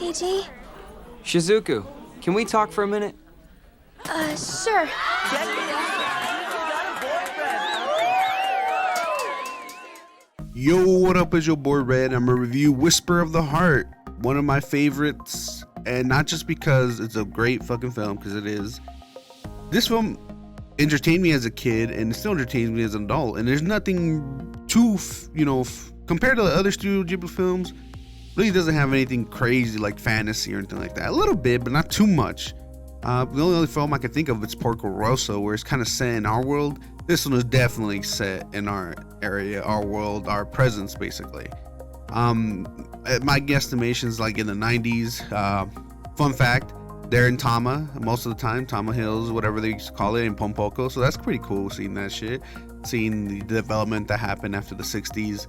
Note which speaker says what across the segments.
Speaker 1: KT?
Speaker 2: Shizuku, can we talk for a minute?
Speaker 1: Sure.
Speaker 3: Yo, what up? Is your boy Red? I'm gonna review Whisper of the Heart, one of my favorites, and not just because it's a great fucking film, because it is. This film entertained me as a kid, and it still entertains me as an adult. And there's nothing too, compared to the other Studio Ghibli films, really doesn't have anything crazy like fantasy or anything like that. A little bit, but not too much. The only other film I can think of is Porco Rosso, where it's kind of set in our world. This one is definitely set in our area, our world, our presence, basically. My guesstimations, like in the 90s. Fun fact, they're in Tama most of the time, Tama Hills, whatever they used to call it, in Pompoko. So that's pretty cool seeing that shit, seeing the development that happened after the 60s,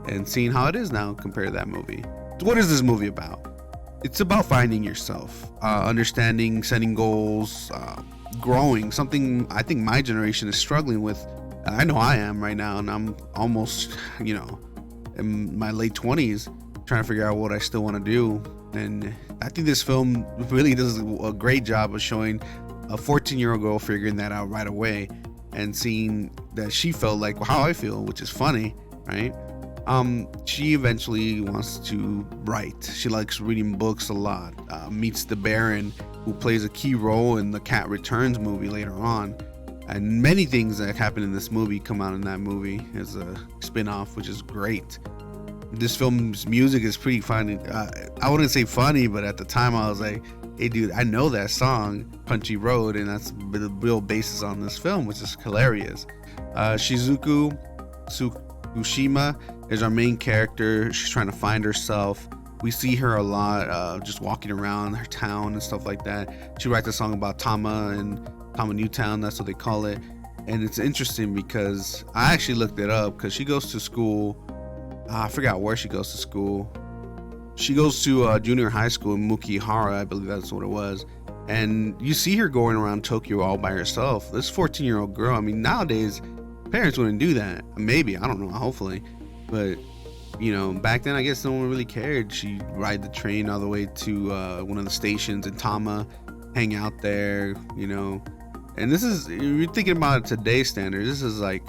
Speaker 3: and seeing how it is now compared to that movie. So what is this movie about? It's about finding yourself, understanding, setting goals, growing, something I think my generation is struggling with. I know I am right now, and I'm almost, in my late 20s, trying to figure out what I still want to do. And I think this film really does a great job of showing a 14-year-old girl figuring that out right away, and seeing that she felt like how I feel, which is funny, right? She eventually wants to write. She likes reading books a lot. Meets the Baron, who plays a key role in the Cat Returns movie later on. And many things that happen in this movie come out in that movie as a spin-off, which is great. This film's music is pretty funny. I wouldn't say funny, but at the time I was like, hey dude, I know that song, Punchy Road, and that's the real basis on this film, which is hilarious. Shizuku Tsukishima is our main character. She's trying to find herself. We see her a lot, just walking around her town and stuff like that. She writes a song about Tama and Tama Newtown, that's what they call it. And it's interesting because I actually looked it up, because she goes to school. I forgot where she goes to school. She goes to junior high school in Mukaihara, I believe that's what it was. And you see her going around Tokyo all by herself. This 14-year-old girl, I mean, nowadays, parents wouldn't do that. Maybe, I don't know, hopefully. But, back then, I guess no one really cared. She'd ride the train all the way to one of the stations in Tama, hang out there, And this is, you're thinking about today's standards, this is like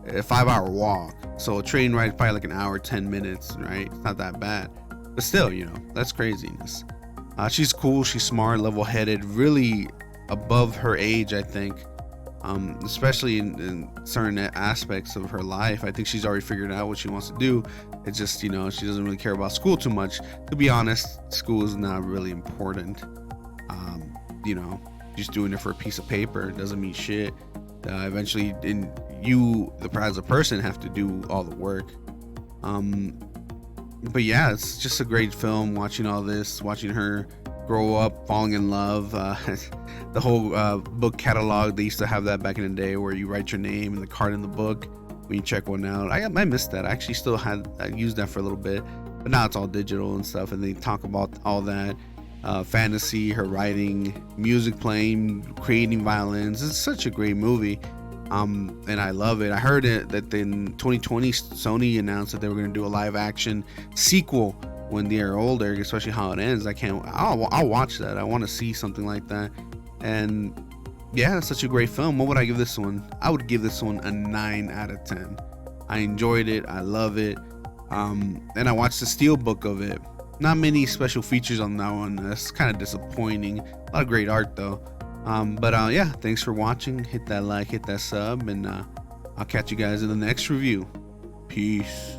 Speaker 3: a 5-hour walk. So a train ride is probably like an hour, 10 minutes, right? It's not that bad. But still, that's craziness. She's cool, she's smart, level-headed, really above her age, I think. Especially in certain aspects of her life. I think she's already figured out what she wants to do. It's just, she doesn't really care about school too much. To be honest, school is not really important. Just doing it for a piece of paper doesn't mean shit. Eventually, you, as a person, have to do all the work. But yeah, it's just a great film. Watching all this, watching her grow up, falling in love. The whole book catalog, they used to have that back in the day, where you write your name and the card in the book when you check one out. I missed that. I actually still I used that for a little bit, but now it's all digital and stuff, and they talk about all that. Fantasy, her writing, music playing, creating violins. It's such a great movie. And I love it. I heard that in 2020 Sony announced that they were going to do a live action sequel when they're older, especially how it ends. I'll watch that. I want to see something like that. And yeah, it's such a great film. What would I give this one? I would give this one a 9 out of 10. I enjoyed it. I love it. And I watched the steelbook of it. Not many special features on that one. That's kind of disappointing. A lot of great art though. But yeah, thanks for watching. Hit that like, hit that sub, and I'll catch you guys in the next review. Peace.